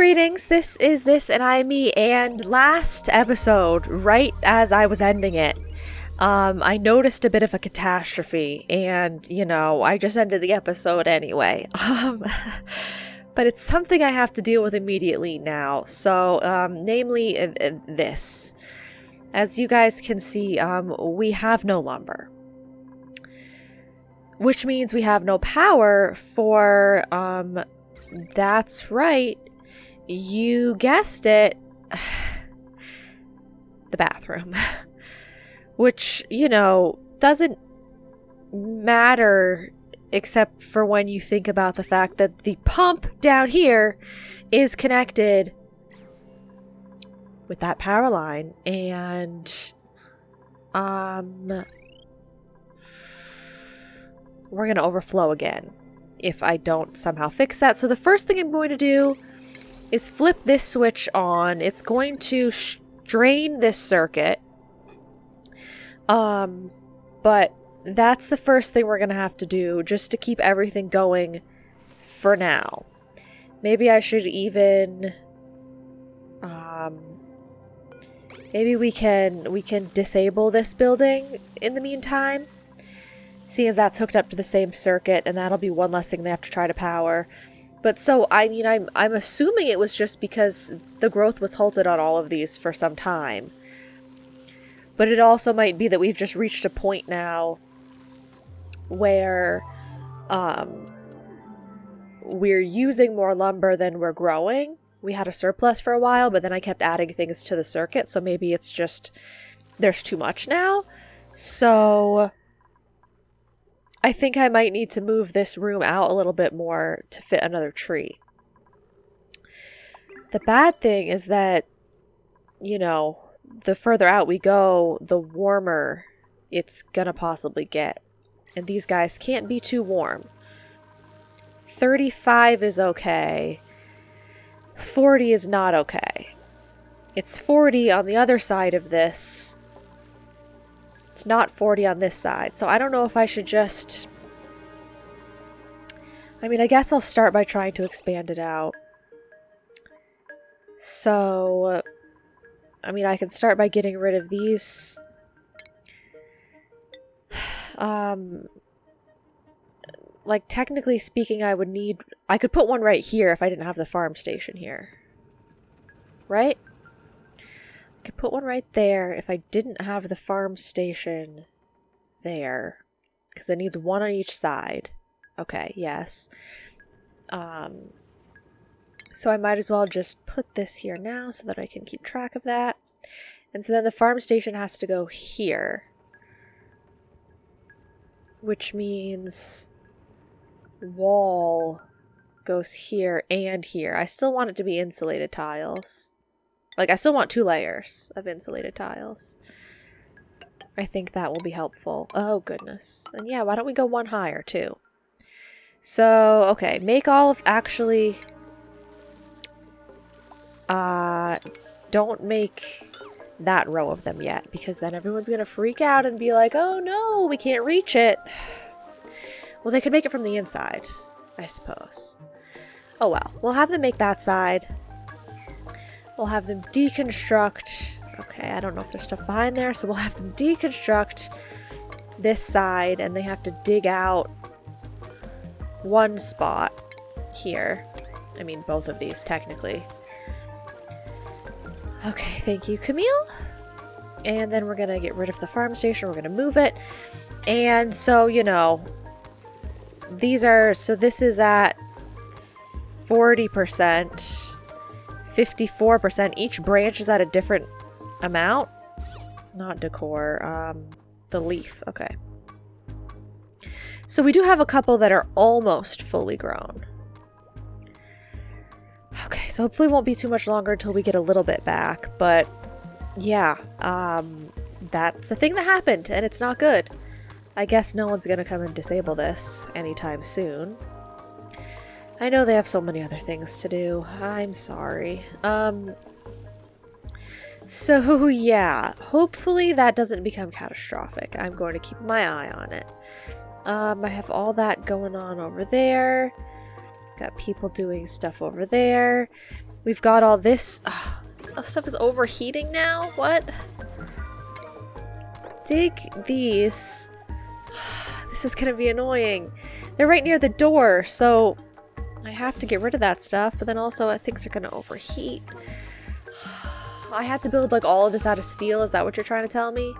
Greetings, this is This and I Me, and last episode, right as I was ending it, I noticed a bit of a catastrophe, and, I just ended the episode anyway. But it's something I have to deal with immediately now, so, namely, this. As you guys can see, we have no lumber. Which means we have no power for, that's right. You guessed it, the bathroom, which, doesn't matter except for when you think about the fact that the pump down here is connected with that power line, and, we're gonna overflow again if I don't somehow fix that. So the first thing I'm going to do is flip this switch on. It's going to drain this circuit. But that's the first thing we're going to have to do just to keep everything going for now. Maybe I should even maybe we can disable this building in the meantime, seeing as that's hooked up to the same circuit, and that'll be one less thing they have to try to power. But so, I'm assuming it was just because the growth was halted on all of these for some time. But it also might be that we've just reached a point now where we're using more lumber than we're growing. We had a surplus for a while, but then I kept adding things to the circuit, so maybe it's just there's too much now. So I think I might need to move this room out a little bit more to fit another tree. The bad thing is that, the further out we go, the warmer it's gonna possibly get. And these guys can't be too warm. 35 is okay. 40 is not okay. It's 40 on the other side of this. It's not 40 on this side, so I don't know if I should just... I guess I'll start by trying to expand it out. So, I can start by getting rid of these. Technically speaking, I could put one right here if I didn't have the farm station here. Right? I could put one right there if I didn't have the farm station there. Because it needs one on each side. Okay, yes. So I might as well just put this here now so that I can keep track of that. And so then the farm station has to go here. Which means wall goes here and here. I still want it to be insulated tiles. I still want 2 layers of insulated tiles. I think that will be helpful. Oh, goodness. And yeah, why don't we go one higher, too? So, okay. Make all of... Actually... don't make that row of them yet, because then everyone's gonna freak out and be like, oh no, we can't reach it. Well, they could make it from the inside, I suppose. Oh well. We'll have them make that side. We'll have them deconstruct. Okay, I don't know if there's stuff behind there, so we'll have them deconstruct this side, and they have to dig out one spot here. Both of these, technically. Okay, thank you, Camille. And then we're gonna get rid of the farm station. We're gonna move it. And so, these are... So this is at 40%. 54%. Each branch is at a different amount. Not decor. The leaf. Okay. So we do have a couple that are almost fully grown. Okay, so hopefully it won't be too much longer until we get a little bit back. But yeah, that's a thing that happened, and it's not good. I guess no one's gonna come and disable this anytime soon. I know they have so many other things to do. I'm sorry. So yeah, hopefully that doesn't become catastrophic. I'm going to keep my eye on it. I have all that going on over there. Got people doing stuff over there. We've got all this. Oh, stuff is overheating now? What? Dig these. This is gonna be annoying. They're right near the door, so I have to get rid of that stuff, but then also things are gonna overheat. I had to build like all of this out of steel. Is that what you're trying to tell me?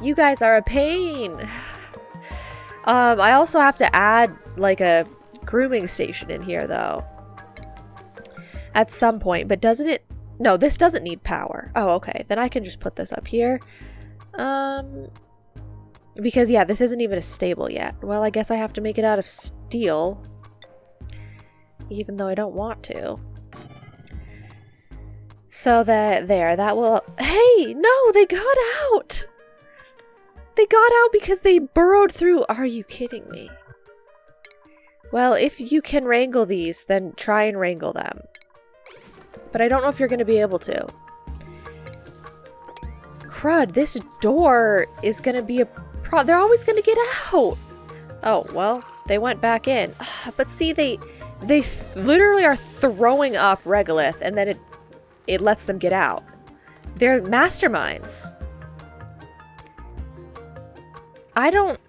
You guys are a pain. I also have to add like a grooming station in here though. At some point, but doesn't it? No, this doesn't need power. Oh, okay. Then I can just put this up here. Because yeah, this isn't even a stable yet. Well, I guess I have to make it out of steel. Even though I don't want to. So that will... Hey! No! They got out! They got out because they burrowed through... Are you kidding me? Well, if you can wrangle these, then try and wrangle them. But I don't know if you're going to be able to. Crud, this door is going to be a... They're always going to get out! Oh, well, they went back in. But see, they literally are throwing up regolith, and then it lets them get out. They're masterminds. I don't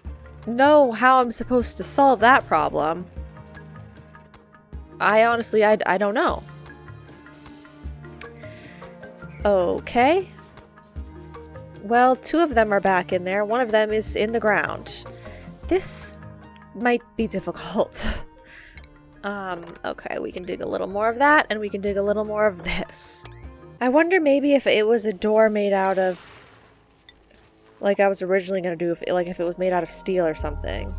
know how I'm supposed to solve that problem. I honestly, I don't know. Okay. Well, 2 of them are back in there. 1 of them is in the ground. This might be difficult. Okay, we can dig a little more of that, and we can dig a little more of this. I wonder maybe if it was a door made out of... Like I was originally going to do, if it was made out of steel or something.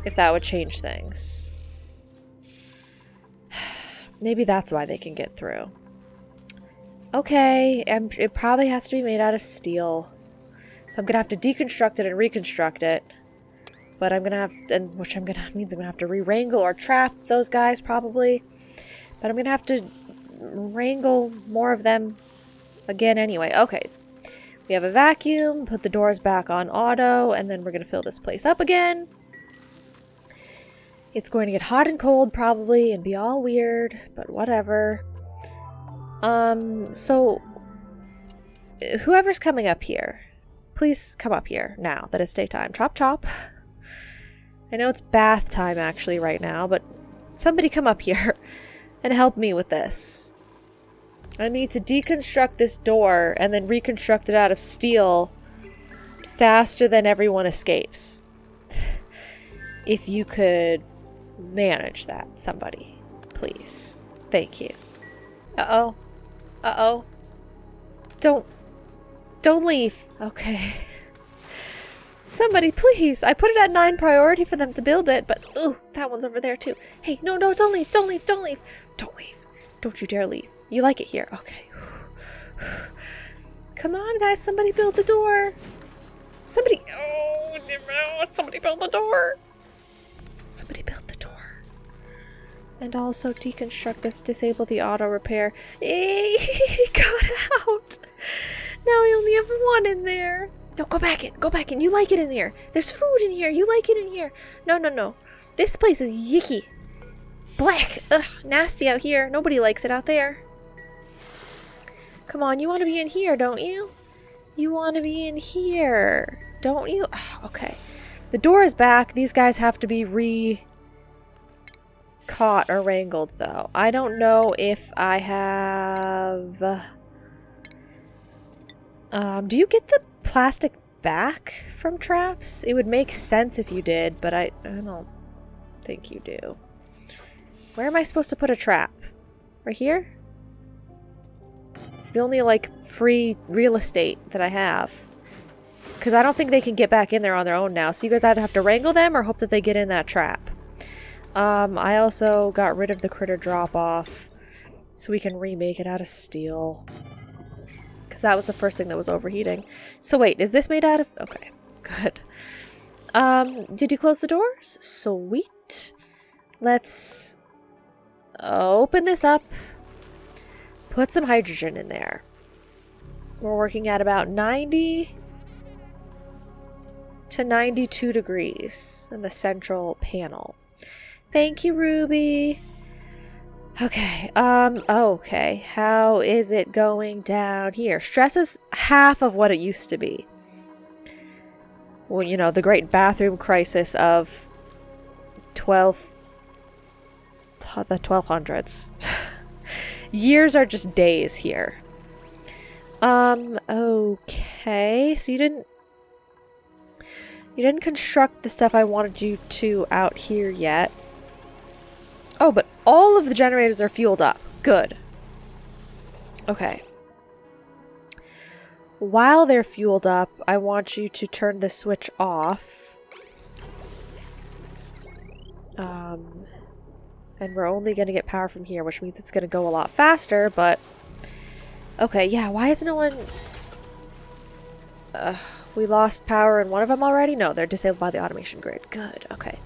If that would change things. Maybe that's why they can get through. Okay, it probably has to be made out of steel. So I'm going to have to deconstruct it and reconstruct it. But I'm gonna have, means I'm gonna have to re-wrangle or trap those guys probably. But I'm gonna have to wrangle more of them again anyway. Okay, we have a vacuum. Put the doors back on auto, and then we're gonna fill this place up again. It's going to get hot and cold probably, and be all weird, but whatever. So whoever's coming up here, please come up here now that it's daytime. Chop chop. I know it's bath time actually right now, but somebody come up here and help me with this. I need to deconstruct this door and then reconstruct it out of steel faster than everyone escapes. If you could manage that, somebody, please. Thank you. Uh-oh. Uh-oh. Don't leave. Okay. Somebody, please! I put it at 9 priority for them to build it, but ooh, that one's over there too. Hey, no, don't leave, don't leave, don't leave! Don't leave. Don't you dare leave. You like it here. Okay. Come on, guys, somebody build the door! Somebody... Oh, somebody build the door! Somebody build the door. And also deconstruct this, disable the auto repair. He got out! Now we only have 1 in there. No, go back in. You like it in here. There's food in here. You like it in here. No. This place is yicky. Black. Ugh, nasty out here. Nobody likes it out there. Come on, you want to be in here, don't you? You want to be in here, don't you? Ugh, okay. The door is back. These guys have to be caught or wrangled, though. I don't know if I have... do you get the plastic back from traps? It would make sense if you did, but I don't think you do. Where am I supposed to put a trap? Right here? It's the only, like, free real estate that I have. Because I don't think they can get back in there on their own now. So you guys either have to wrangle them or hope that they get in that trap. I also got rid of the critter drop-off so we can remake it out of steel. Because that was the first thing that was overheating. So wait, is this made out of... Okay, good. Did you close the doors? Sweet. Let's open this up. Put some hydrogen in there. We're working at about 90 to 92 degrees in the central panel. Thank you, Ruby. Okay, okay. How is it going down here? Stress is half of what it used to be. Well, you know, the great bathroom crisis of the 1200s. Years are just days here. Okay. So you didn't construct the stuff I wanted you to out here yet. Oh, but all of the generators are fueled up. Good. Okay. While they're fueled up, I want you to turn the switch off. And we're only going to get power from here, which means it's going to go a lot faster, but... Okay, yeah, why is no one... we lost power in one of them already? No, they're disabled by the automation grid. Good, okay.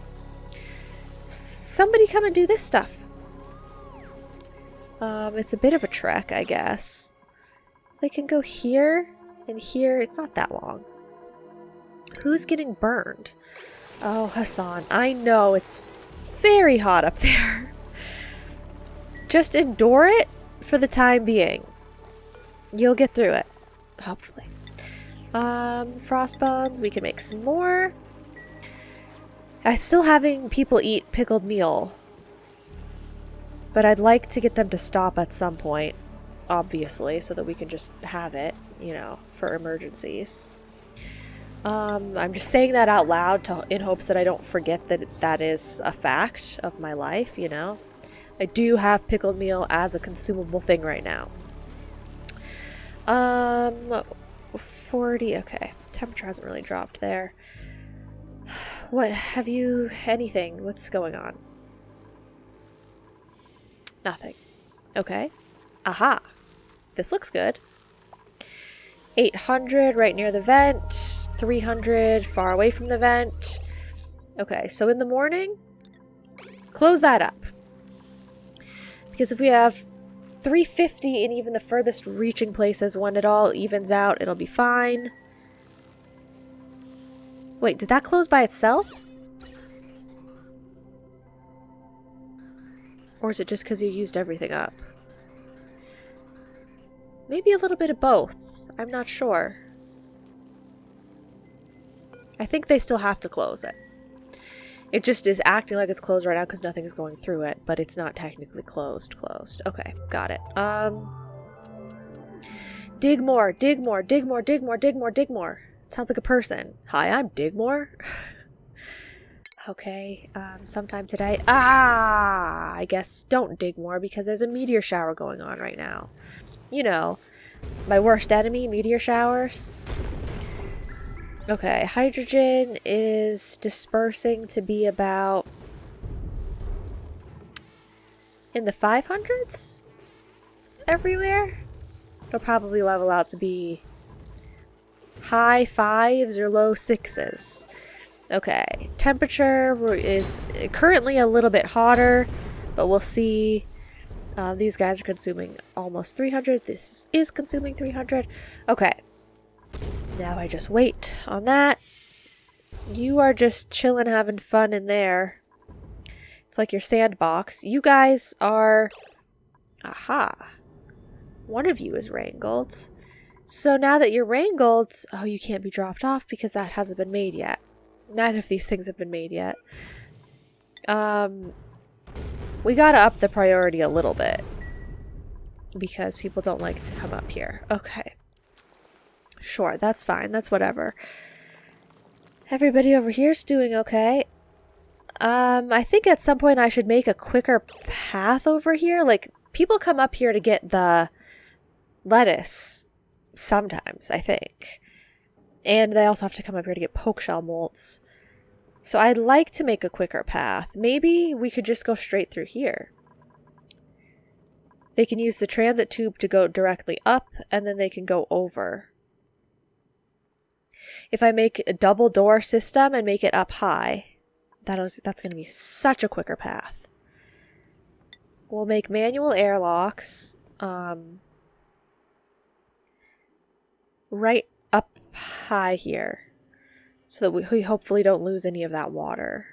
Somebody come and do this stuff. It's a bit of a trek, I guess. They can go here and here. It's not that long. Who's getting burned? Oh, Hassan. I know, it's very hot up there. Just endure it for the time being. You'll get through it. Hopefully. Frost buns. We can make some more. I'm still having people eat pickled meal. But I'd like to get them to stop at some point. Obviously, so that we can just have it, you know, for emergencies. I'm just saying that out loud in hopes that I don't forget that that is a fact of my life, you know. I do have pickled meal as a consumable thing right now. 40, okay. Temperature hasn't really dropped there. What, have you, anything? What's going on? Nothing. Okay. Aha. This looks good. 800 right near the vent. 300 far away from the vent. Okay, so in the morning, close that up. Because if we have 350 in even the furthest reaching places, when it all evens out, it'll be fine. Wait, did that close by itself? Or is it just because you used everything up? Maybe a little bit of both. I'm not sure. I think they still have to close it. It just is acting like it's closed right now because nothing's going through it, but it's not technically closed. Okay, got it. Dig more, dig more, dig more, dig more, dig more, dig more. It sounds like a person. Hi, I'm Digmore. Okay, sometime today. I guess don't dig more because there's a meteor shower going on right now. You know, my worst enemy, meteor showers. Okay, hydrogen is dispersing to be about in the 500s everywhere. It'll probably level out to be high 5s or low 6s. Okay, temperature is currently a little bit hotter, but we'll see. These guys are consuming almost 300. This is consuming 300. Okay. Now I just wait on that. You are just chilling, having fun in there. It's like your sandbox. You guys are... Aha. One of you is wrangled. So now that you're wrangled... Oh, you can't be dropped off because that hasn't been made yet. Neither of these things have been made yet. We gotta up the priority a little bit. Because people don't like to come up here. Okay. Sure, that's fine. That's whatever. Everybody over here's doing okay. I think at some point I should make a quicker path over here. Like, people come up here to get the lettuce sometimes, I think. And they also have to come up here to get poke shell molts. So I'd like to make a quicker path. Maybe we could just go straight through here. They can use the transit tube to go directly up, and then they can go over. If I make a double door system and make it up high, that's going to be such a quicker path. We'll make manual airlocks right up high here so that we hopefully don't lose any of that water.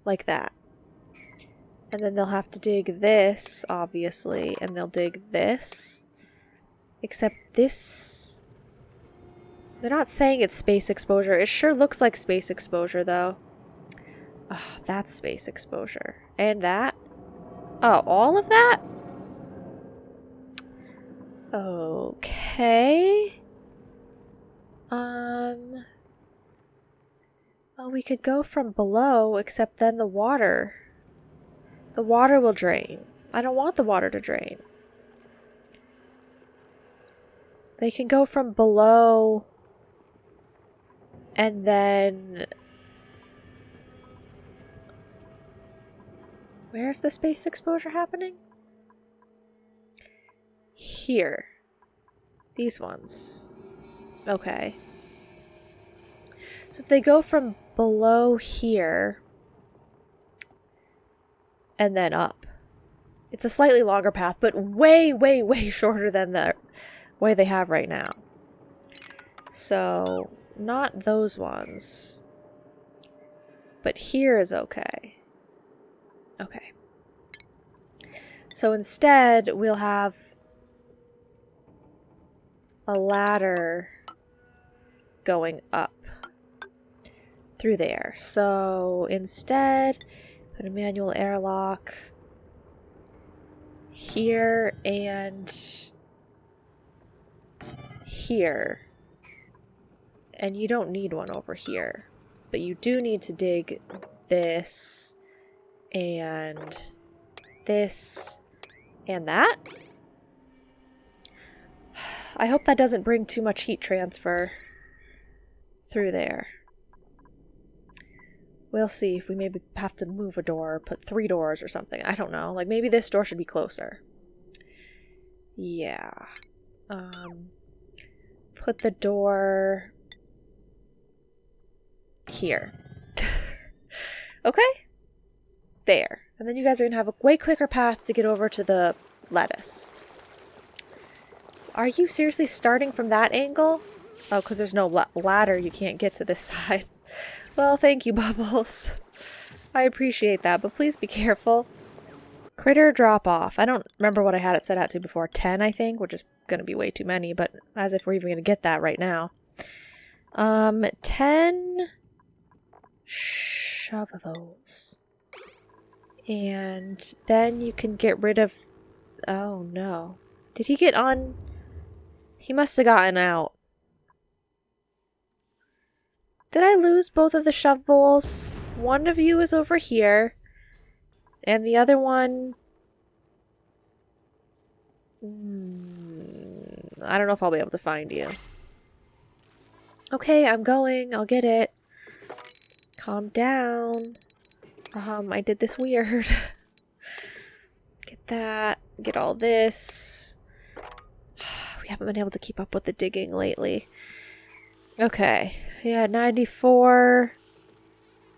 like that. And then they'll have to dig this, obviously, and they'll dig this. Except this... They're not saying it's space exposure. It sure looks like space exposure, though. Oh, that's space exposure. And that? Oh, all of that? Okay. Well, we could go from below, except then the water. The water will drain. I don't want the water to drain. They can go from below and then... Where's the space exposure happening? Here. These ones. Okay. So if they go from below here and then up, it's a slightly longer path, but way, way, way shorter than the way they have right now. So, not those ones. But here is okay. Okay. So instead, we'll have a ladder going up through there. So instead, put a manual airlock here and here. And you don't need one over here. But you do need to dig this and this and that. I hope that doesn't bring too much heat transfer through there. We'll see if we maybe have to move a door or put 3 doors or something. I don't know. Like, maybe this door should be closer. Yeah. Put the door here. Okay? There. And then you guys are going to have a way quicker path to get over to the lettuce. Are you seriously starting from that angle? Oh, because there's no ladder, you can't get to this side. Well, thank you, Bubbles. I appreciate that, but please be careful. Critter drop off. I don't remember what I had it set out to before. 10, I think, which is going to be way too many, but as if we're even going to get that right now. 10 shovels. And then you can get rid of... Oh, no. Did he get on... He must have gotten out. Did I lose both of the shovels? One of you is over here. And the other one... I don't know if I'll be able to find you. Okay, I'm going. I'll get it. Calm down. I did this weird. Get that. Get all this. We haven't been able to keep up with the digging lately. Okay. Yeah, 94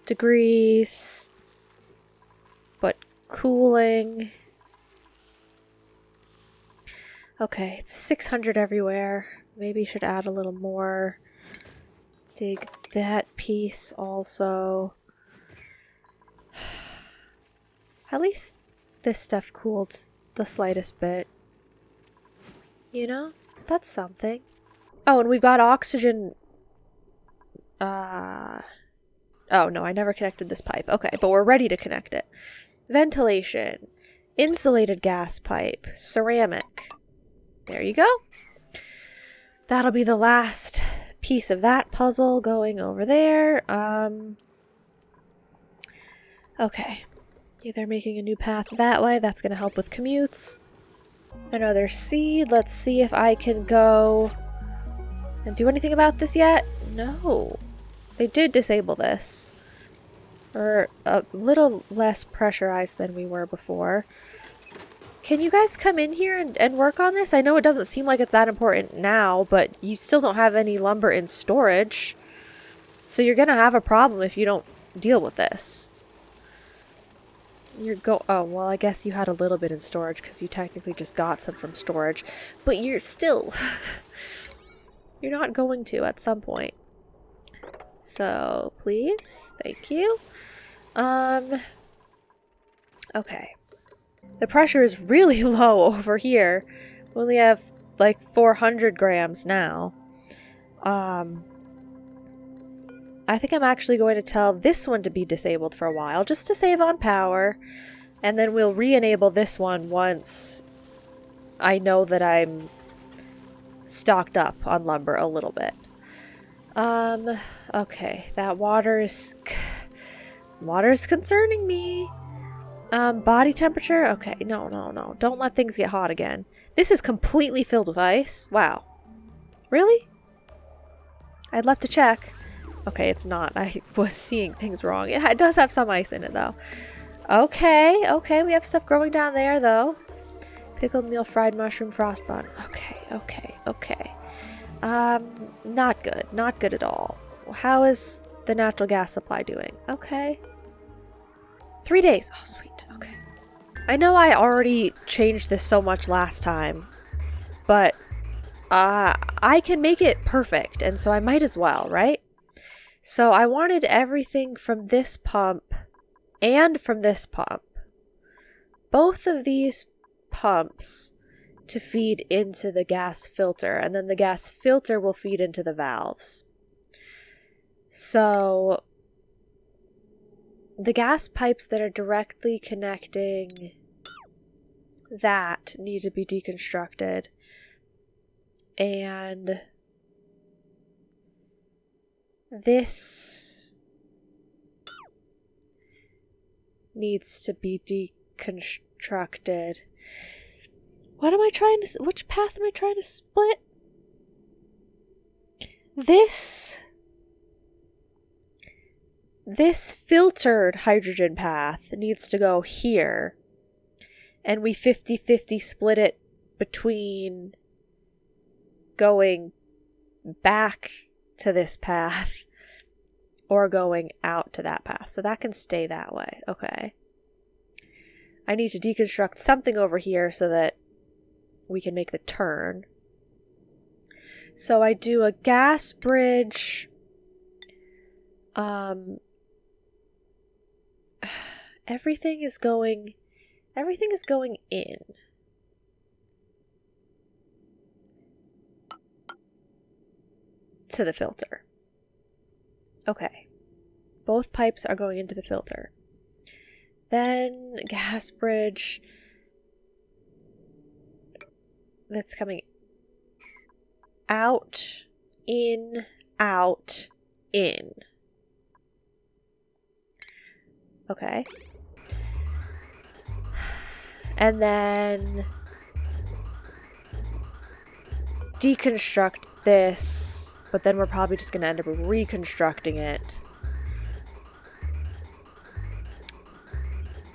degrees. But cooling. Okay, it's 600 everywhere. Maybe should add a little more. Dig that piece also. At least this stuff cooled the slightest bit. You know? That's something. Oh, and we've got oxygen... Oh, no, I never connected this pipe. Okay, but we're ready to connect it. Ventilation. Insulated gas pipe. Ceramic. There you go. That'll be the last piece of that puzzle going over there. Okay. They're making a new path that way. That's going to help with commutes. Another seed. Let's see if I can go and do anything about this yet. No. They did disable this. We're a little less pressurized than we were before. Can you guys come in here and work on this? I know it doesn't seem like it's that important now, but you still don't have any lumber in storage. So you're going to have a problem if you don't deal with this. Oh, well, I guess you had a little bit in storage because you technically just got some from storage. But you're still... You're not going to at some point. So, please. Thank you. Okay. The pressure is really low over here. We only have like 400 grams now. I think I'm actually going to tell this one to be disabled for a while, just to save on power. And then we'll re-enable this one once I know that I'm stocked up on lumber a little bit. Okay, that water is concerning me. Body temperature? Okay, no. Don't let things get hot again. This is completely filled with ice. Wow. Really? I'd love to check. Okay, it's not. I was seeing things wrong. It does have some ice in it, though. Okay, we have stuff growing down there, though. Pickled meal, fried mushroom, frost bun. Okay. Not good. Not good at all. How is the natural gas supply doing? Okay. 3 days. Oh, sweet. Okay. I know I already changed this so much last time, but I can make it perfect, and so I might as well, right? So I wanted everything from this pump and from this pump. Both of these pumps to feed into the gas filter, and then the gas filter will feed into the valves. So the gas pipes that are directly connecting that need to be deconstructed, and this needs to be deconstructed. Which path am I trying to split? This filtered hydrogen path needs to go here, and we 50-50 split it between going back to this path or going out to that path. So that can stay that way. Okay. I need to deconstruct something over here so that we can make the turn. So I do a gas bridge. Everything is going in. To the filter. Okay. Both pipes are going into the filter. Then gas bridge that's coming out, in, out, in. Okay. And then deconstruct this, but then we're probably just going to end up reconstructing it.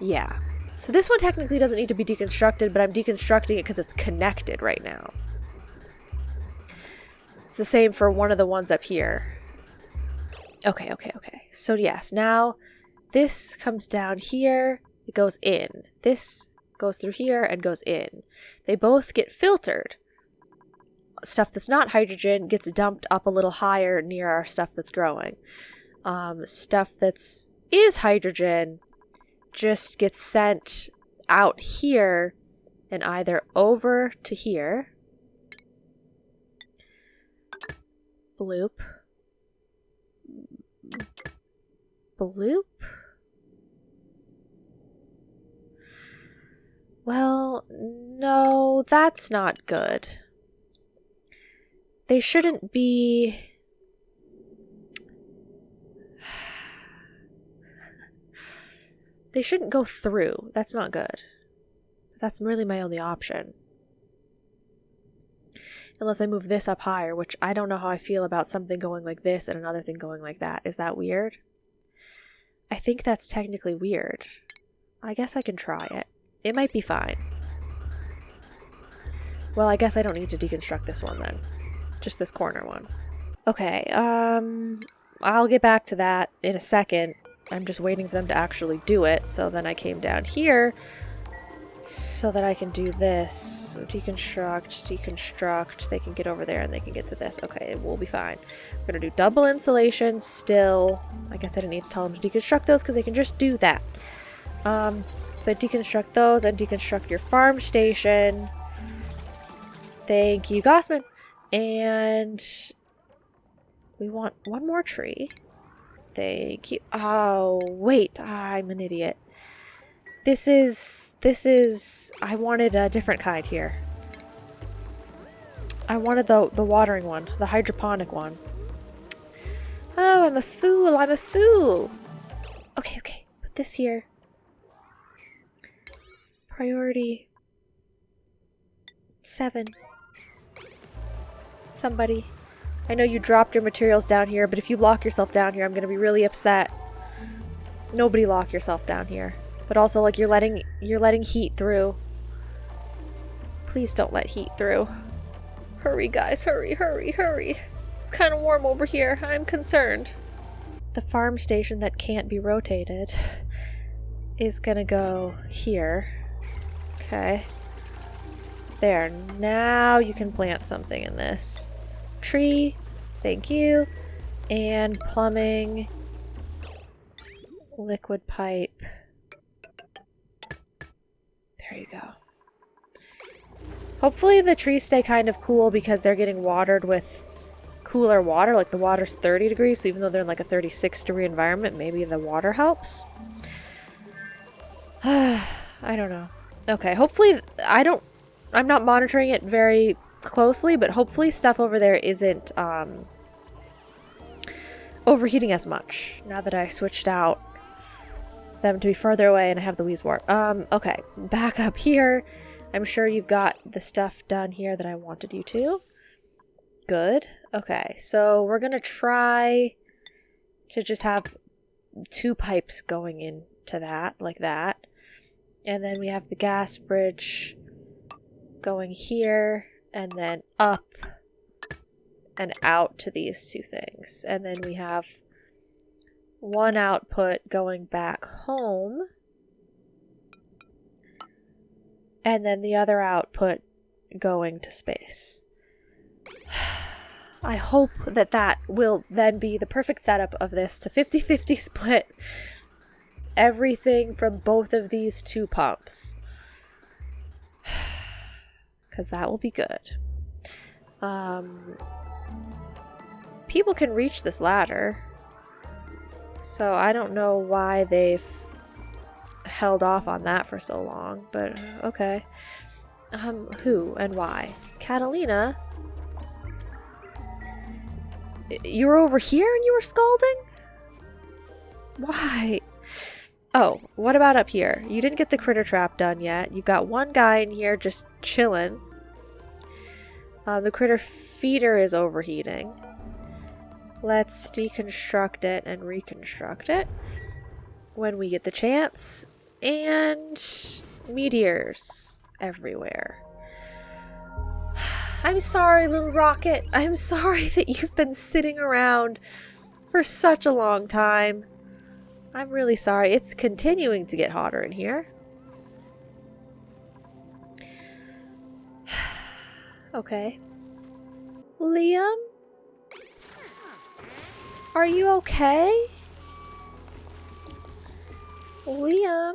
Yeah. So this one technically doesn't need to be deconstructed, but I'm deconstructing it because it's connected right now. It's the same for one of the ones up here. Okay. So yes, now this comes down here, it goes in. This goes through here and goes in. They both get filtered. Stuff that's not hydrogen gets dumped up a little higher near our stuff that's growing. Stuff that's is hydrogen just gets sent out here and either over to here. Bloop. Bloop. Well, no, that's not good. They shouldn't be... They shouldn't go through. That's not good. That's really my only option. Unless I move this up higher, which I don't know how I feel about something going like this and another thing going like that. Is that weird? I think that's technically weird. I guess I can try it. It might be fine. Well, I guess I don't need to deconstruct this one then. Just this corner one. Okay, I'll get back to that in a second. I'm just waiting for them to actually do it. So then I came down here, so that I can do this. So deconstruct, they can get over there and they can get to this. Okay, we'll be fine. We're gonna do double insulation still. I guess I didn't need to tell them to deconstruct those because they can just do that. But deconstruct those and deconstruct your farm station. Thank you, Gossman. And we want one more tree. Thank you. Oh, wait, I'm an idiot. This is, I wanted a different kind here. I wanted the watering one, the hydroponic one. Oh, I'm a fool. Okay, put this here. Priority 7. Somebody. I know you dropped your materials down here, but if you lock yourself down here, I'm gonna be really upset. Nobody lock yourself down here. But also, like, you're letting heat through. Please don't let heat through. Hurry, guys, hurry. It's kind of warm over here. I'm concerned. The farm station that can't be rotated is gonna go here. Okay. There. Now you can plant something in this. Tree. Thank you. And plumbing. Liquid pipe. There you go. Hopefully the trees stay kind of cool because they're getting watered with cooler water. Like the water's 30 degrees, so even though they're in like a 36-degree environment, maybe the water helps. I don't know. Okay, hopefully I'm not monitoring it very closely, but hopefully stuff over there isn't overheating as much now that I switched out them to be further away and I have the Weezwort. Okay, back up here. I'm sure you've got the stuff done here that I wanted you to. Good. Okay, so we're gonna try to just have 2 pipes going into that, like that. And then we have the gas bridge going here, and then up and out to these 2 things. And then we have 1 output going back home. And then the other output going to space. I hope that that will then be the perfect setup of this to 50-50 split everything from both of these 2 pumps. Because that will be good. People can reach this ladder. So I don't know why they've held off on that for so long, but okay. Who and why? Catalina? You were over here and you were scalding? Why? Oh, what about up here? You didn't get the critter trap done yet. You've got 1 guy in here just chilling. The critter feeder is overheating. Let's deconstruct it and reconstruct it when we get the chance. And meteors everywhere. I'm sorry, little rocket. I'm sorry that you've been sitting around for such a long time. I'm really sorry. It's continuing to get hotter in here. Okay. Liam? Are you okay? Liam?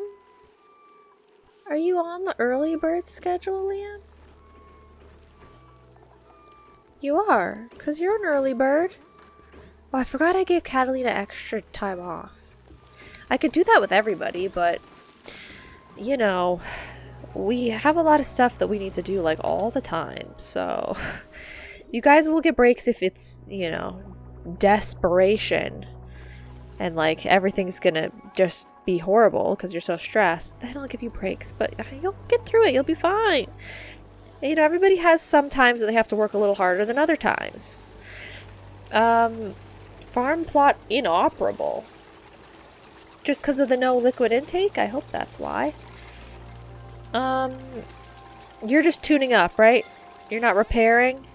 Are you on the early bird schedule, Liam? You are, because you're an early bird. Oh, I forgot I gave Catalina extra time off. I could do that with everybody, but, you know, we have a lot of stuff that we need to do, like, all the time, so you guys will get breaks if it's, you know, desperation and, like, everything's gonna just be horrible because you're so stressed. Then I'll give you breaks, but you'll get through it. You'll be fine. You know, everybody has some times that they have to work a little harder than other times. Farm plot inoperable. Just because of the no liquid intake? I hope that's why. You're just tuning up, right? You're not repairing?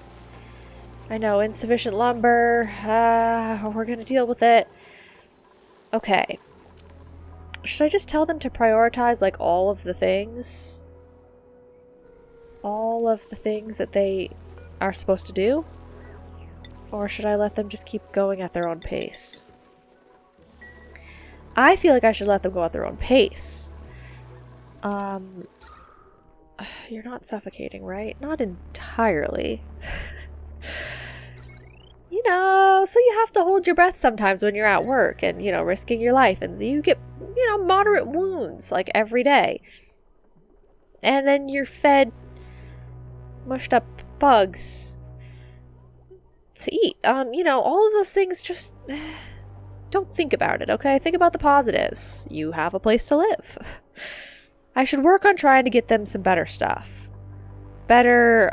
I know, insufficient lumber. We're gonna deal with it. Okay. Should I just tell them to prioritize, like, all of the things? all of the things that they are supposed to do? Or should I let them just keep going at their own pace? I feel like I should let them go at their own pace. You're not suffocating, right? Not entirely. You know, so you have to hold your breath sometimes when you're at work and, you know, risking your life. And you get, you know, moderate wounds like every day. And then you're fed mushed up bugs to eat. You know, all of those things, just don't think about it, okay? Think about the positives. You have a place to live. I should work on trying to get them some better stuff. Better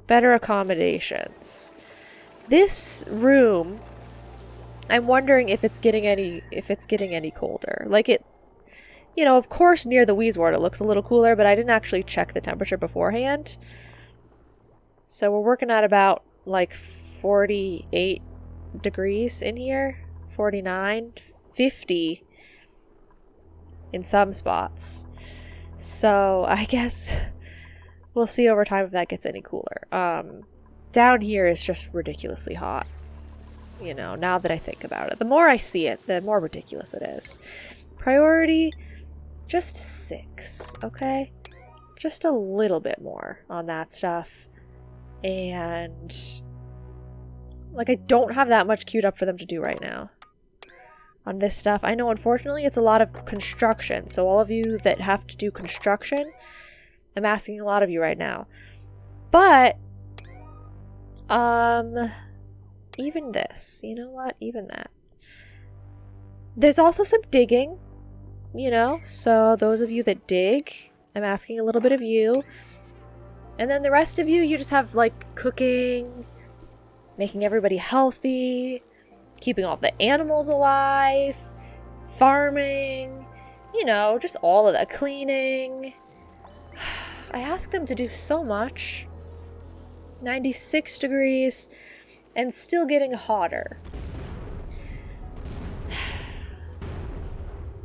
accommodations. This room, I'm wondering if it's getting any colder. Like it, you know, of course near the Wheezewort it looks a little cooler, but I didn't actually check the temperature beforehand. So we're working at about like 48 degrees in here, 49, 50 in some spots. So I guess we'll see over time if that gets any cooler. Down here is just ridiculously hot. You know, now that I think about it. The more I see it, the more ridiculous it is. Priority, just 6, okay? Just a little bit more on that stuff. And like, I don't have that much queued up for them to do right now on this stuff. I know, unfortunately, it's a lot of construction. So all of you that have to do construction, I'm asking a lot of you right now. But even this, you know what? Even that. There's also some digging, you know? So those of you that dig, I'm asking a little bit of you. And then the rest of you, you just have, like, cooking, making everybody healthy, keeping all the animals alive, farming, you know, just all of that, cleaning. I asked them to do so much. 96 degrees and still getting hotter.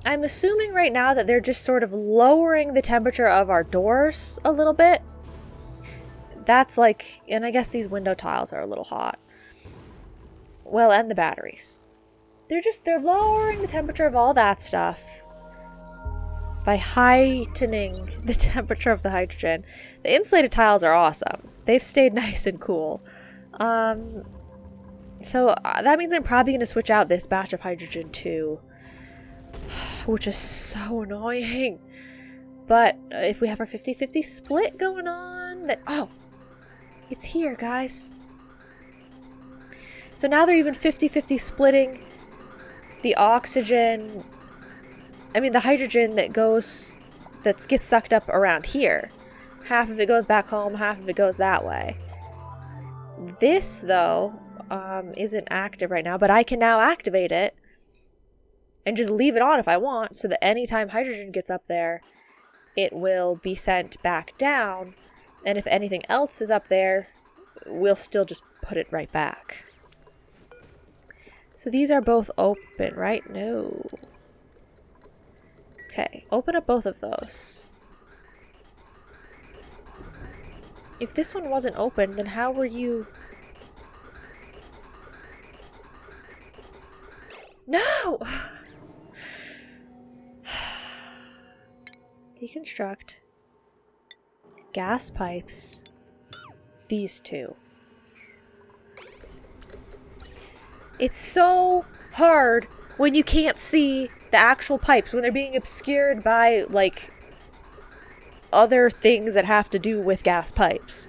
I'm assuming right now that they're just sort of lowering the temperature of our doors a little bit. That's like, and I guess these window tiles are a little hot. Well, and the batteries. They're lowering the temperature of all that stuff by heightening the temperature of the hydrogen. The insulated tiles are awesome. They've stayed nice and cool. So that means I'm probably going to switch out this batch of hydrogen too, which is so annoying. But if we have our 50-50 split going on, that, oh, it's here, guys. So now they're even 50-50 splitting the oxygen, the hydrogen that gets sucked up around here. Half of it goes back home, half of it goes that way. This, though, isn't active right now, but I can now activate it and just leave it on if I want, so that anytime hydrogen gets up there, it will be sent back down, and if anything else is up there, we'll still just put it right back. So these are both open, right? No. Okay, open up both of those. If this one wasn't open, then how were you... No! Deconstruct. Gas pipes. These two. It's so hard when you can't see the actual pipes, when they're being obscured by, like, other things that have to do with gas pipes.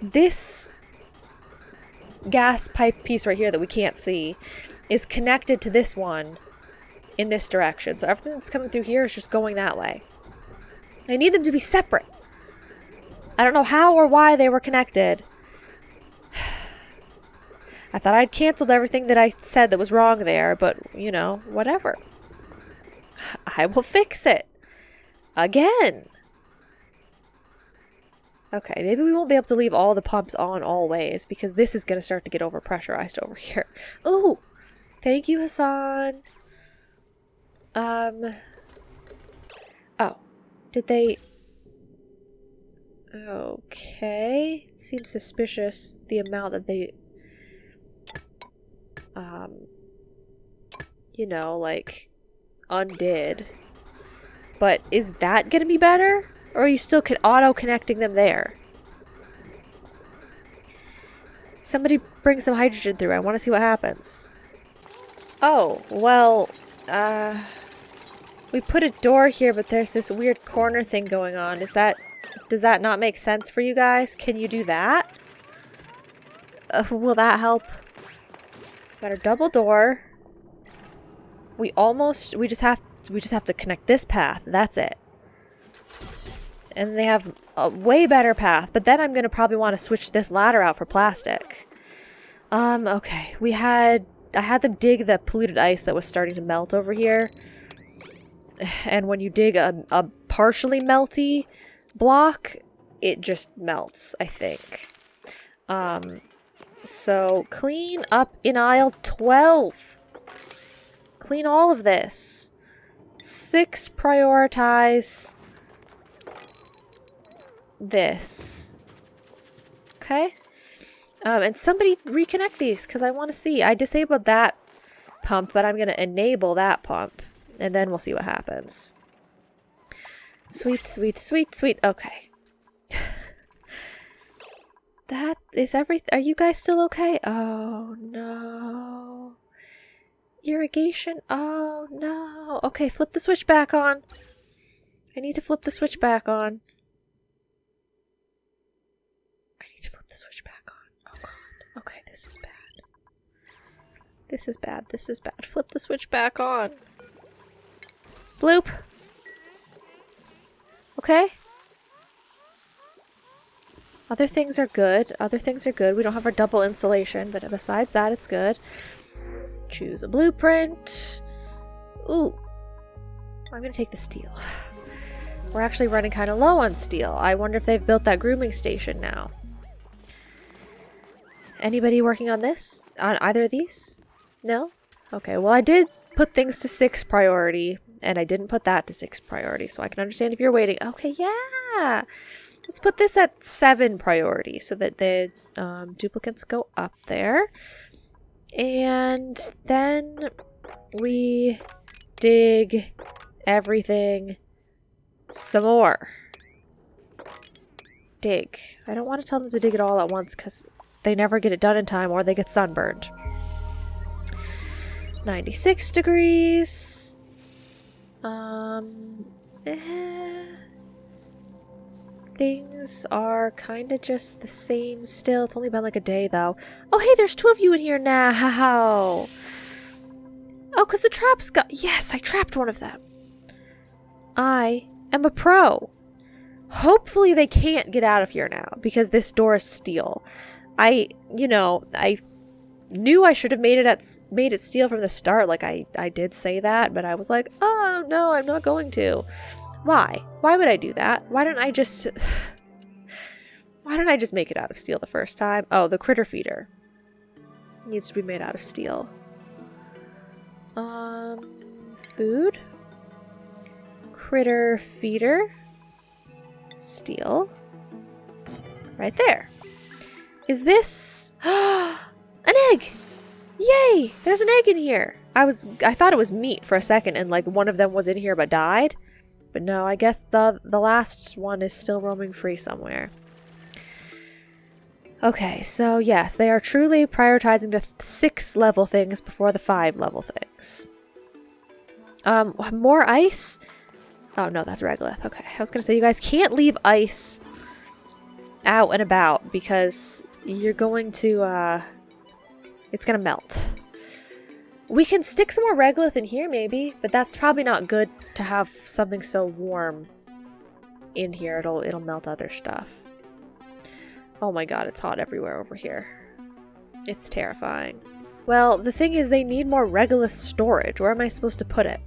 This gas pipe piece right here that we can't see is connected to this one in this direction. So everything that's coming through here is just going that way. I need them to be separate. I don't know how or why they were connected. I thought I'd canceled everything that I said that was wrong there, but, you know, whatever. I will fix it. Again. Okay, maybe we won't be able to leave all the pumps on always, because this is going to start to get overpressurized over here. Ooh! Thank you, Hassan. Oh. Did they... Okay. It seems suspicious, the amount that they... you know, like, undid. But is that gonna be better? Or are you still auto-connecting them there? Somebody bring some hydrogen through. I want to see what happens. Oh, well, we put a door here, but there's this weird corner thing going on. Does that not make sense for you guys? Can you do that? Will that help? Got our double door. We just have to connect this path. That's it. And they have a way better path, but then I'm going to probably want to switch this ladder out for plastic. Okay. I had them dig the polluted ice that was starting to melt over here. And when you dig a partially melty block, it just melts, I think. So clean up in aisle 12. Clean all of this. 6, prioritize this. Okay? And somebody reconnect these, because I want to see. I disabled that pump, but I'm going to enable that pump. And then we'll see what happens. Sweet, sweet, sweet, sweet. Okay. That is everything. Are you guys still okay? Oh, no. Irrigation. Oh, no. Okay, flip the switch back on. I need to flip the switch back on. The switch back on. Oh god. Okay, this is bad. This is bad. This is bad. Flip the switch back on. Bloop. Okay. Other things are good. Other things are good. We don't have our double insulation, but besides that, it's good. Choose a blueprint. Ooh. I'm gonna take the steel. We're actually running kind of low on steel. I wonder if they've built that grooming station now. Anybody working on this? On either of these? No? Okay, well I did put things to 6 priority, and I didn't put that to 6 priority, so I can understand if you're waiting. Okay, yeah! Let's put this at 7 priority, so that the duplicates go up there. And then we dig everything some more. Dig. I don't want to tell them to dig it all at once, because they never get it done in time, or they get sunburned. 96 degrees. Things are kind of just the same still. It's only been like a day, though. Oh, hey, there's 2 of you in here now. Oh, because the traps got... Yes, I trapped one of them. I am a pro. Hopefully they can't get out of here now, because this door is steel. I knew I should have made it steel from the start. Like, I did say that, but I was like, oh, no, I'm not going to. Why? Why would I do that? Why don't I just make it out of steel the first time? Oh, the critter feeder needs to be made out of steel. Food. Critter feeder. Steel. Right there. Is this... an egg! Yay! There's an egg in here! I thought it was meat for a second, and like one of them was in here but died. But no, I guess the last one is still roaming free somewhere. Okay, so yes, they are truly prioritizing the 6 level things before the 5 level things. More ice? Oh no, that's regolith. Okay, I was gonna say, you guys can't leave ice out and about, because you're going to, it's gonna melt. We can stick some more regolith in here, maybe, but that's probably not good to have something so warm in here. It'll melt other stuff. Oh my god, it's hot everywhere over here. It's terrifying. Well, the thing is, they need more regolith storage. Where am I supposed to put it?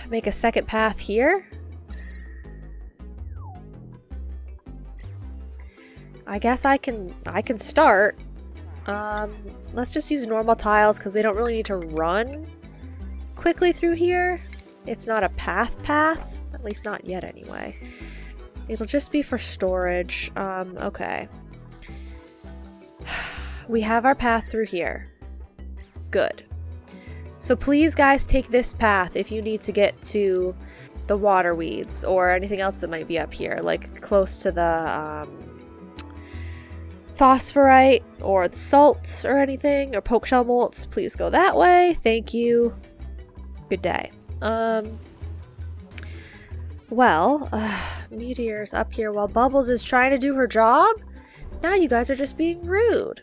Make a second path here? I guess I can start. Let's just use normal tiles, because they don't really need to run quickly through here. It's not a path. At least not yet, anyway. It'll just be for storage. Okay. We have our path through here. Good. So please, guys, take this path if you need to get to the water weeds or anything else that might be up here, like close to the phosphorite or the salt or anything, or poke shell molts. Please go that way. Thank you. Good day. Well, Meteor's up here while Bubbles is trying to do her job. Now you guys are just being rude.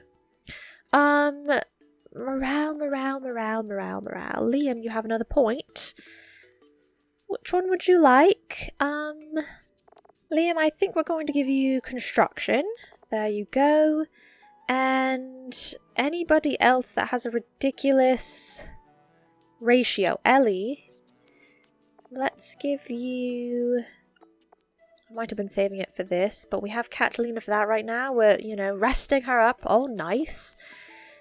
Morale. Liam, you have another point. Which one would you like? Liam, I think we're going to give you construction. There you go. And anybody else that has a ridiculous ratio. Ellie, let's give you... I might have been saving it for this, but we have Catalina for that right now. We're, you know, resting her up. Oh, nice.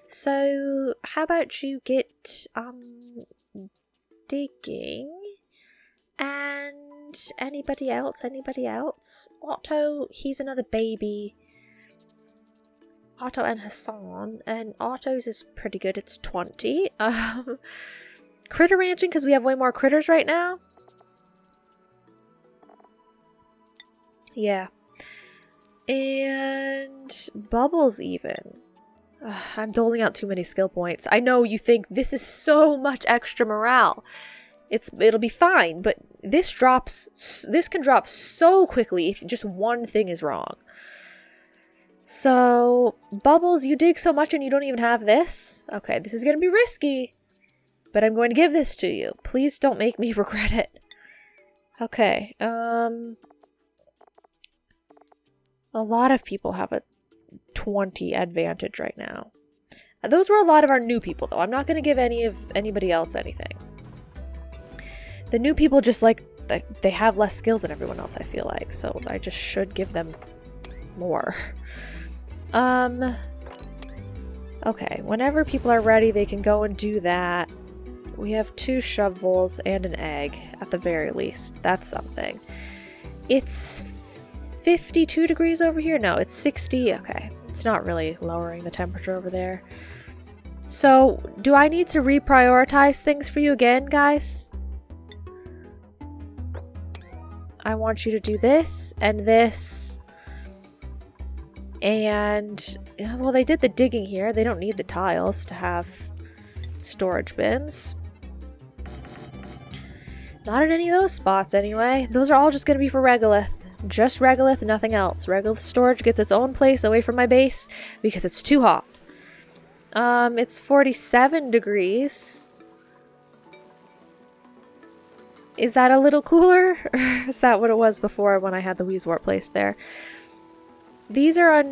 So, how about you get, digging? And anybody else? Anybody else? Otto, he's another baby. Otto and Hassan. And Otto's is pretty good. It's 20. Critter ranching, because we have way more critters right now. Yeah. And Bubbles even. I'm doling out too many skill points. I know you think this is so much extra morale. It'll be fine, but this can drop so quickly if just one thing is wrong. So, Bubbles, you dig so much and you don't even have this? Okay, this is gonna be risky, but I'm going to give this to you. Please don't make me regret it. Okay, a lot of people have a 20 advantage right now. Those were a lot of our new people, though. I'm not going to give anybody else anything. The new people just, like, they have less skills than everyone else, I feel like. So I just should give them more. Okay, whenever people are ready, they can go and do that. We have 2 shovels and an egg, at the very least. That's something. It's 52 degrees over here? No, it's 60. Okay, it's not really lowering the temperature over there. So, do I need to reprioritize things for you again, guys? I want you to do this, and this, and, well, they did the digging here. They don't need the tiles to have storage bins. Not in any of those spots, anyway. Those are all just going to be for Regolith. Just Regolith, nothing else. Regolith storage gets its own place away from my base because it's too hot. It's 47 degrees. Is that a little cooler? Or is that what it was before when I had the Weezewort placed there? These are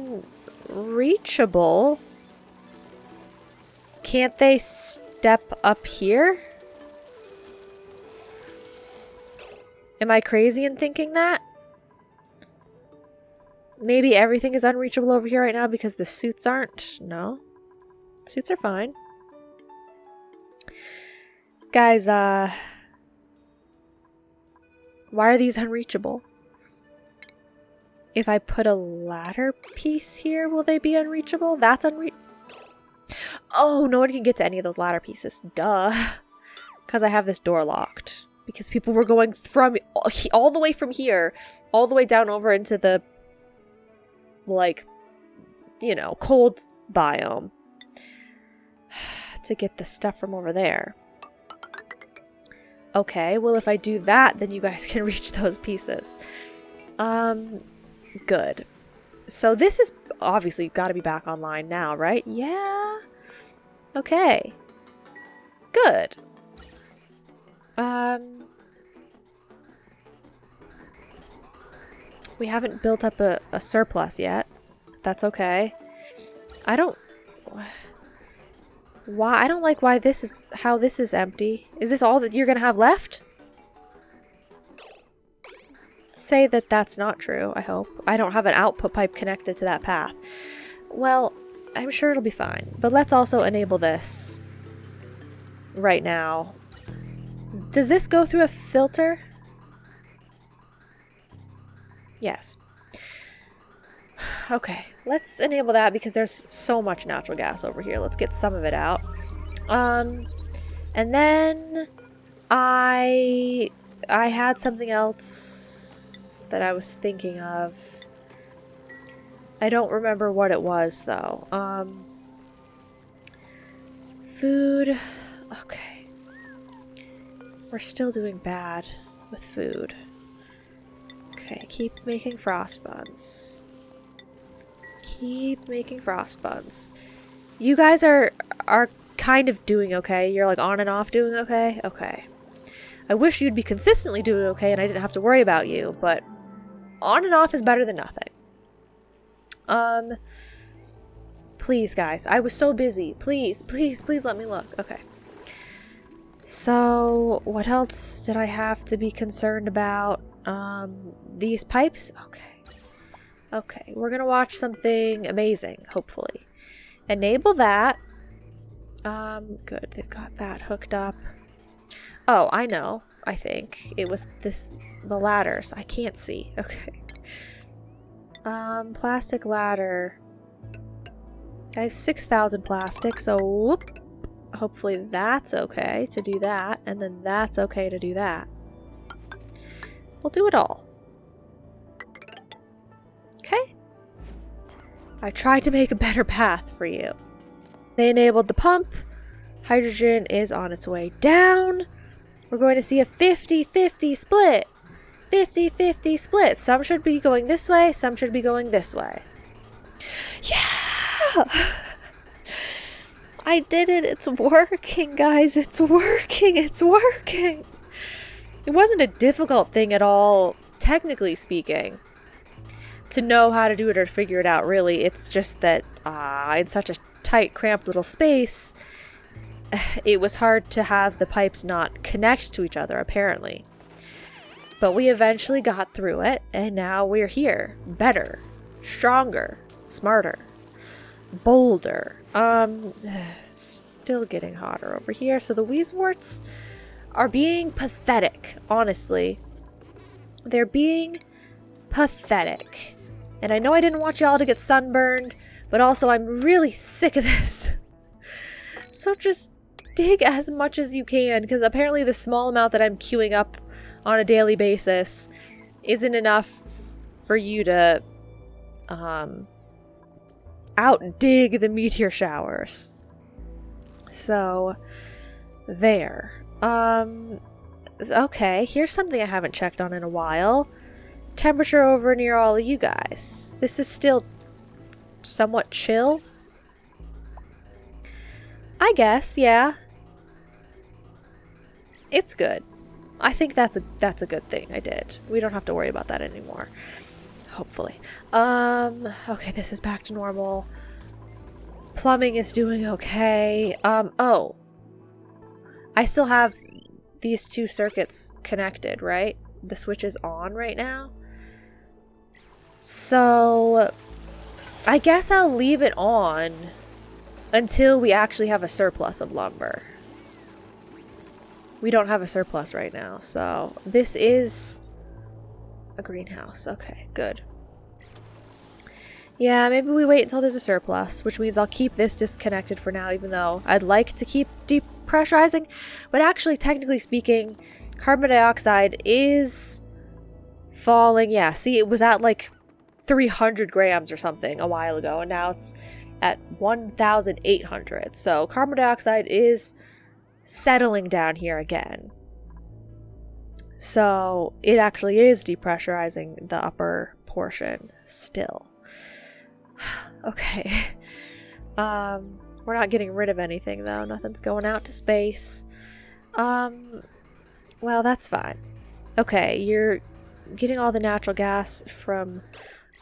unreachable. Can't they step up here? Am I crazy in thinking that? Maybe everything is unreachable over here right now because the suits aren't. No. Suits are fine. Guys, why are these unreachable? If I put a ladder piece here, will they be unreachable? That's Oh, no one can get to any of those ladder pieces. Duh. Because I have this door locked. Because people were going from all the way from here, all the way down over into the, like, you know, cold biome to get the stuff from over there. Okay, well, if I do that, then you guys can reach those pieces. Good. So this is obviously got to be back online now, right? Yeah. Okay. Good. We haven't built up a surplus yet. That's okay. I don't like why this is how this is empty. Is this all that you're gonna have left? Say that that's not true, I hope. I don't have an output pipe connected to that path. Well, I'm sure it'll be fine. But let's also enable this right now. Does this go through a filter? Yes. Okay, let's enable that because there's so much natural gas over here. Let's get some of it out. And then I had something else that I was thinking of. I don't remember what it was though. Food. Okay. We're still doing bad with food. Okay, keep making frost buns. Keep making frost buns. You guys are kind of doing okay. You're like on and off doing okay? Okay. I wish you'd be consistently doing okay and I didn't have to worry about you, but on and off is better than nothing. Please, guys. I was so busy. Please, please, please let me look. Okay. So, what else did I have to be concerned about? These pipes? Okay. Okay, we're gonna watch something amazing, hopefully. Enable that. Good. They've got that hooked up. Oh, I know. I think. It was the ladders. I can't see. Okay. Plastic ladder. I have 6,000 plastic, so whoop. Hopefully that's okay to do that, and then that's okay to do that. We'll do it all. Okay. I tried to make a better path for you. They enabled the pump. Hydrogen is on its way down. We're going to see a 50-50 split. 50-50 split. Some should be going this way, some should be going this way. Yeah! I did it. It's working, guys. It's working. It's working. It wasn't a difficult thing at all, technically speaking, to know how to do it or figure it out, really. It's just that in such a tight, cramped little space, it was hard to have the pipes not connect to each other, apparently. But we eventually got through it, and now we're here. Better. Stronger. Smarter. Bolder. Still getting hotter over here. So the Weezeworts are being pathetic, honestly. They're being pathetic. And I know I didn't want y'all to get sunburned, but also I'm really sick of this. So just dig as much as you can, because apparently the small amount that I'm queuing up on a daily basis isn't enough for you to outdig the meteor showers. So there. Okay, here's something I haven't checked on in a while. Temperature over near all of you guys. This is still somewhat chill, I guess. Yeah, it's good. I think that's a good thing I did. We don't have to worry about that anymore. Hopefully. Okay, this is back to normal. Plumbing is doing okay. Oh. I still have these two circuits connected, right? The switch is on right now. So, I guess I'll leave it on until we actually have a surplus of lumber. We don't have a surplus right now, so this is a greenhouse. Okay, good. Yeah, maybe we wait until there's a surplus, which means I'll keep this disconnected for now, even though I'd like to keep depressurizing. But actually, technically speaking, carbon dioxide is falling. Yeah, see, it was at like 300 grams or something a while ago, and now it's at 1,800. So carbon dioxide is settling down here again. So it actually is depressurizing the upper portion still. Okay. We're not getting rid of anything though. Nothing's going out to space. Well, that's fine. Okay, you're getting all the natural gas from...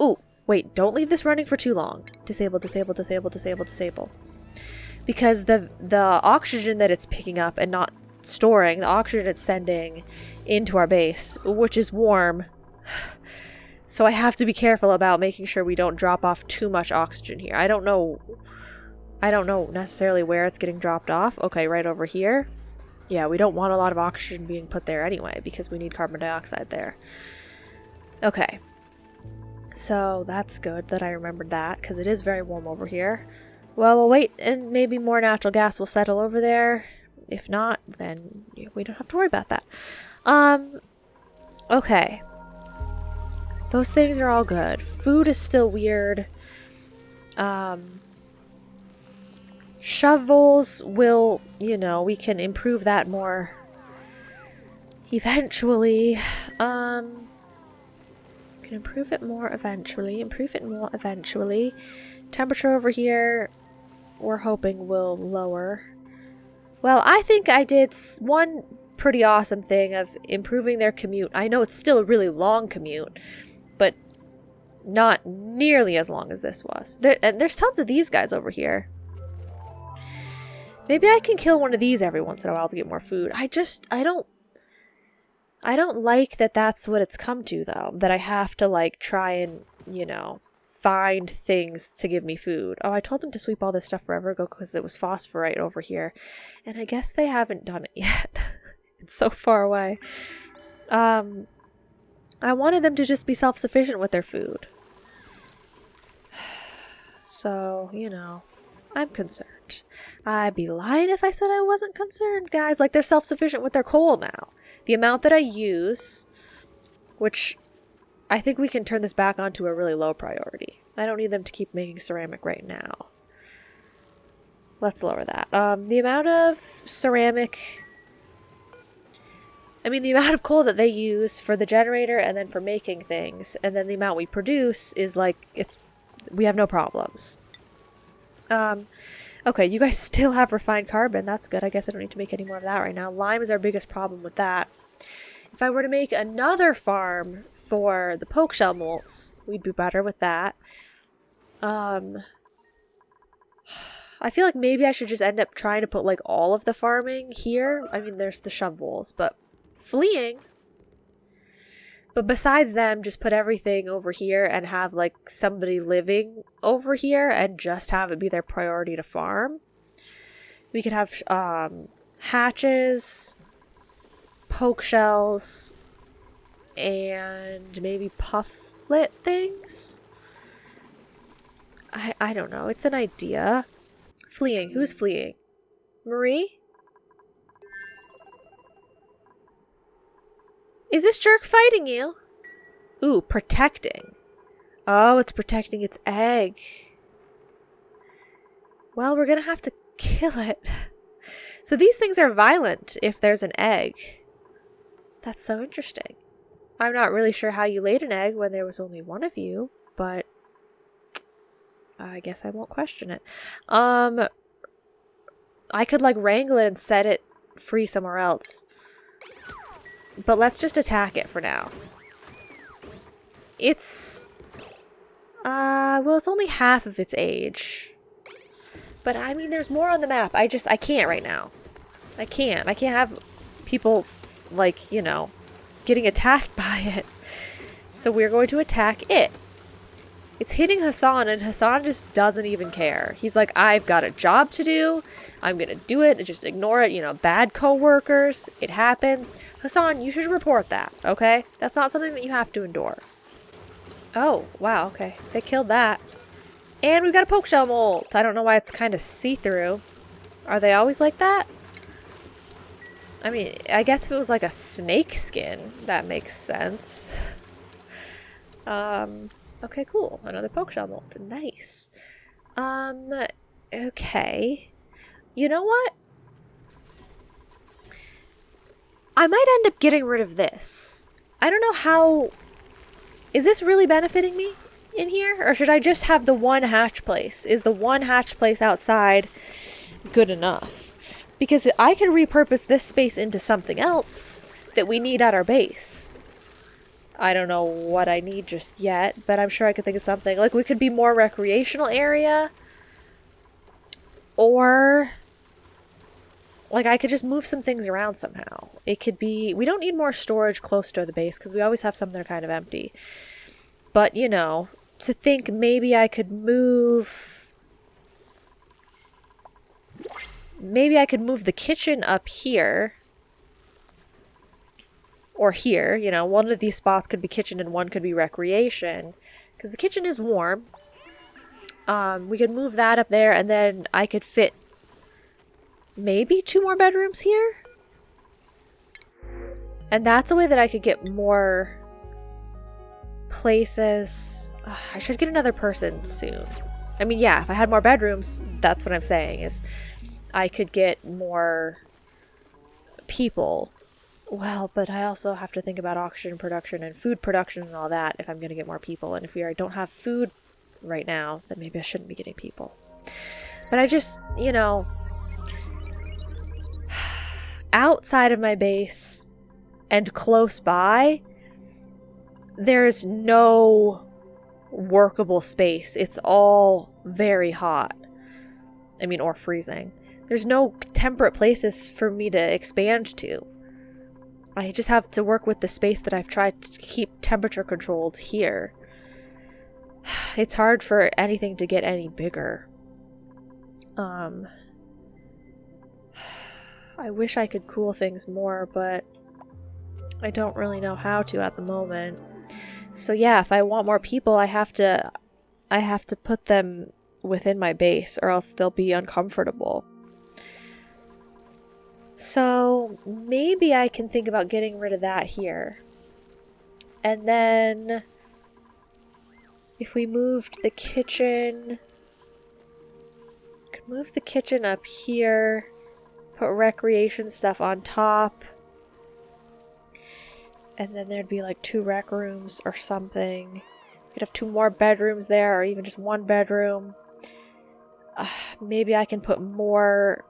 Ooh, wait, don't leave this running for too long. Disable, disable, disable, disable, disable. Because the oxygen that it's picking up and not storing, the oxygen it's sending into our base, which is warm. So I have to be careful about making sure we don't drop off too much oxygen here. I don't know necessarily where it's getting dropped off. Okay, right over here. Yeah, we don't want a lot of oxygen being put there anyway because we need carbon dioxide there. Okay. So that's good that I remembered that, because it is very warm over here. Well, we'll wait, and maybe more natural gas will settle over there. If not, then we don't have to worry about that. Okay. Those things are all good. Food is still weird. Shovels will, you know, we can improve that more eventually. Can improve it more eventually. Temperature over here, we're hoping will lower. Well, I think I did one pretty awesome thing of improving their commute. I know it's still a really long commute, but not nearly as long as this was. There's tons of these guys over here. Maybe I can kill one of these every once in a while to get more food. I don't like that that's what it's come to, though. That I have to, like, try and, you know, find things to give me food. Oh, I told them to sweep all this stuff forever ago because it was phosphorite over here. And I guess they haven't done it yet. It's so far away. I wanted them to just be self-sufficient with their food. So, you know, I'm concerned. I'd be lying if I said I wasn't concerned, guys. Like, they're self-sufficient with their coal now. The amount that I use, which I think we can turn this back onto a really low priority. I don't need them to keep making ceramic right now. Let's lower that. The amount of ceramic... I mean, the amount of coal that they use for the generator and then for making things, and then the amount we produce is like, we have no problems. Okay, you guys still have refined carbon. That's good. I guess I don't need to make any more of that right now. Lime is our biggest problem with that. If I were to make another farm for the poke shell molts, we'd be better with that. I feel like maybe I should just end up trying to put like all of the farming here. I mean, there's the shovels, but fleeing. But besides them, just put everything over here and have like somebody living over here and just have it be their priority to farm. We could have hatches, poke shells, and maybe pufflet things. I don't know. It's an idea. Fleeing. Who's fleeing? Marie? Is this jerk fighting you? Ooh, protecting. Oh, it's protecting its egg. Well, we're gonna have to kill it. So these things are violent if there's an egg. That's so interesting. I'm not really sure how you laid an egg when there was only one of you, but I guess I won't question it. I could like wrangle it and set it free somewhere else. But let's just attack it for now. It's... well, it's only half of its age. But, I mean, there's more on the map. I can't right now. I can't have people, like, you know, getting attacked by it. So we're going to attack it. It's hitting Hassan, and Hassan just doesn't even care. He's like, I've got a job to do. I'm going to do it. Just ignore it. You know, bad co-workers. It happens. Hassan, you should report that, okay? That's not something that you have to endure. Oh, wow, okay. They killed that. And we've got a poke shell mold. I don't know why it's kind of see-through. Are they always like that? I mean, I guess if it was like a snake skin, that makes sense. Okay, cool. Another poke shell mold. Nice. Okay. You know what? I might end up getting rid of this. I don't know how... Is this really benefiting me in here? Or should I just have the one hatch place? Is the one hatch place outside good enough? Because I can repurpose this space into something else that we need at our base. I don't know what I need just yet, but I'm sure I could think of something. Like, we could be more recreational area. Or... like, I could just move some things around somehow. It could be... we don't need more storage close to the base, because we always have some that are kind of empty. But, you know, to think maybe I could move... maybe I could move the kitchen up here. Or here. You know, one of these spots could be kitchen and one could be recreation. because the kitchen is warm. We could move that up there, and then I could fit maybe 2 more bedrooms here. And that's a way that I could get more places. Ugh, I should get another person soon. I mean, yeah, if I had more bedrooms, that's what I'm saying, is I could get more people. Well, but I also have to think about oxygen production and food production and all that if I'm going to get more people. And if we don't have food right now, then maybe I shouldn't be getting people. But I just, you know, outside of my base and close by, there's no workable space. It's all very hot. I mean, or freezing. There's no temperate places for me to expand to. I just have to work with the space that I've tried to keep temperature controlled here. It's hard for anything to get any bigger. I wish I could cool things more, but I don't really know how to at the moment. So yeah, if I want more people, I have to put them within my base, or else they'll be uncomfortable. So maybe I can think about getting rid of that here. And then if we moved the kitchen, could move the kitchen up here, put recreation stuff on top. And then there'd be like 2 rec rooms or something. Could have 2 more bedrooms there, or even just 1 bedroom. Maybe I can put more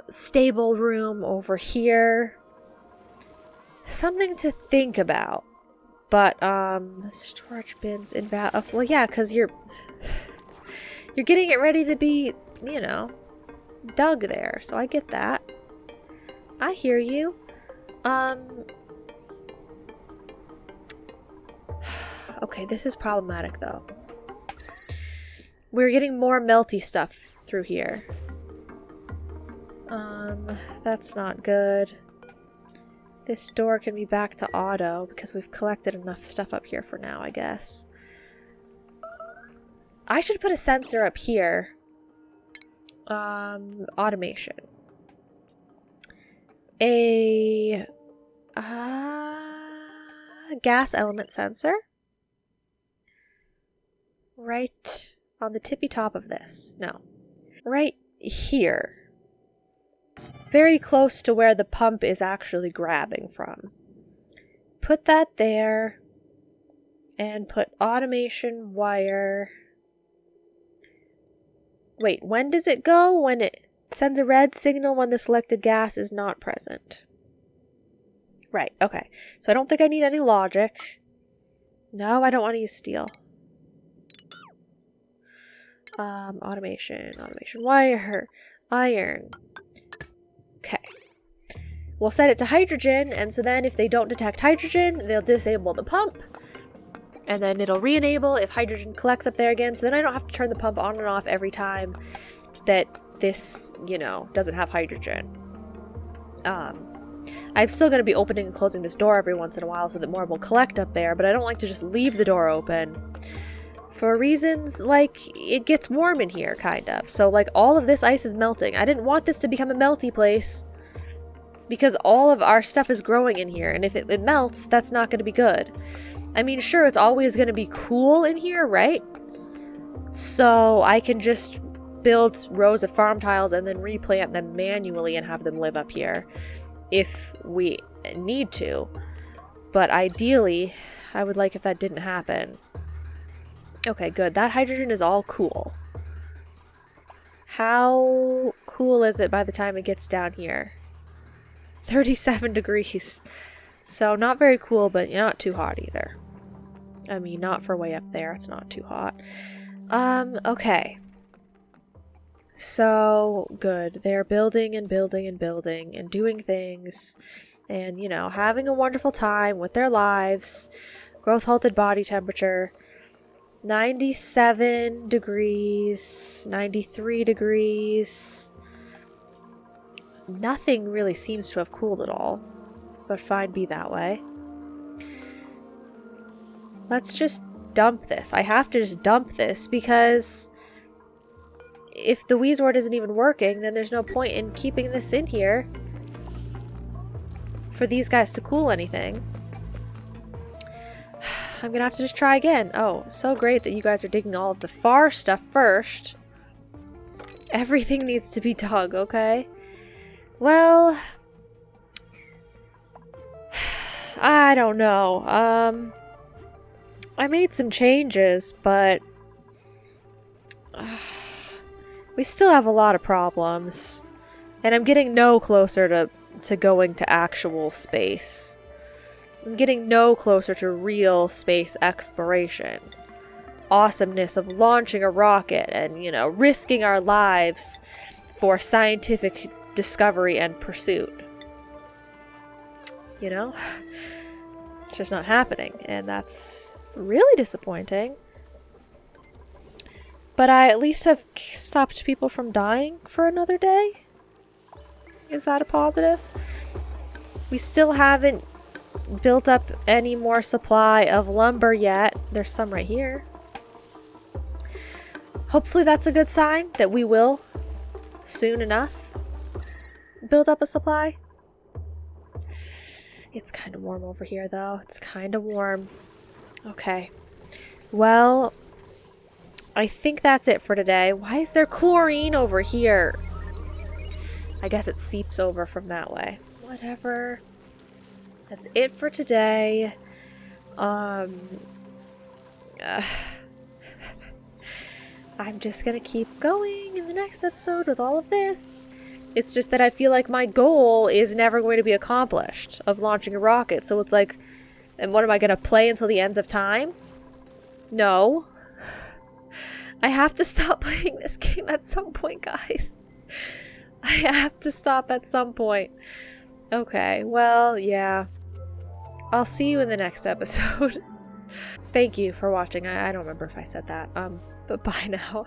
stable room over here. Something to think about. But storage bins in well, yeah, because you're getting it ready to be, you know, dug there. So I get that. I hear you. Okay, this is problematic though. We're getting more melty stuff through here. That's not good. This door can be back to auto because we've collected enough stuff up here for now, I guess. I should put a sensor up here. Automation. A gas element sensor. Right on the tippy top of this. No. Right here. Very close to where the pump is actually grabbing from. Put that there. And put automation wire. Wait, when does it go? When it sends a red signal when the selected gas is not present. Right, okay. So I don't think I need any logic. No, I don't want to use steel. Automation wire, iron. Okay. We'll set it to hydrogen, and so then if they don't detect hydrogen, they'll disable the pump. And then it'll re-enable if hydrogen collects up there again, so then I don't have to turn the pump on and off every time that this, you know, doesn't have hydrogen. I'm still going to be opening and closing this door every once in a while so that more will collect up there, but I don't like to just leave the door open. For reasons like it gets warm in here, kind of. So like all of this ice is melting. I didn't want this to become a melty place because all of our stuff is growing in here. And if it melts, that's not going to be good. I mean, sure, it's always going to be cool in here, right? So I can just build rows of farm tiles and then replant them manually and have them live up here if we need to. But ideally, I would like if that didn't happen. Okay, good. That hydrogen is all cool. How cool is it by the time it gets down here? 37 degrees. So not very cool, but not too hot either. I mean, not for way up there. It's not too hot. Okay. So, good. They're building and building and building and doing things and, you know, having a wonderful time with their lives. Growth halted body temperature. 97 degrees, 93 degrees. Nothing really seems to have cooled at all, but fine, be that way. Let's just dump this. I have to just dump this because if the Weezord isn't even working, then there's no point in keeping this in here for these guys to cool anything. I'm gonna have to just try again. Oh, so great that you guys are digging all of the far stuff first. Everything needs to be dug, okay? Well, I don't know. I made some changes, but we still have a lot of problems. And I'm getting no closer to going to actual space. I'm getting no closer to real space exploration. Awesomeness of launching a rocket and, you know, risking our lives for scientific discovery and pursuit. You know? It's just not happening, and that's really disappointing. But I at least have stopped people from dying for another day. Is that a positive? We still haven't built up any more supply of lumber yet. There's some right here. Hopefully that's a good sign that we will, soon enough, build up a supply. It's kind of warm over here, though. It's kind of warm. Okay. Well, I think that's it for today. Why is there chlorine over here? I guess it seeps over from that way. Whatever. That's it for today. I'm just gonna keep going in the next episode with all of this. It's just that I feel like my goal is never going to be accomplished of launching a rocket. So it's like, and what am I gonna play until the ends of time? No. I have to stop playing this game at some point, guys. I have to stop at some point. Okay, well, yeah. I'll see you in the next episode. Thank you for watching. I don't remember if I said that. But bye now.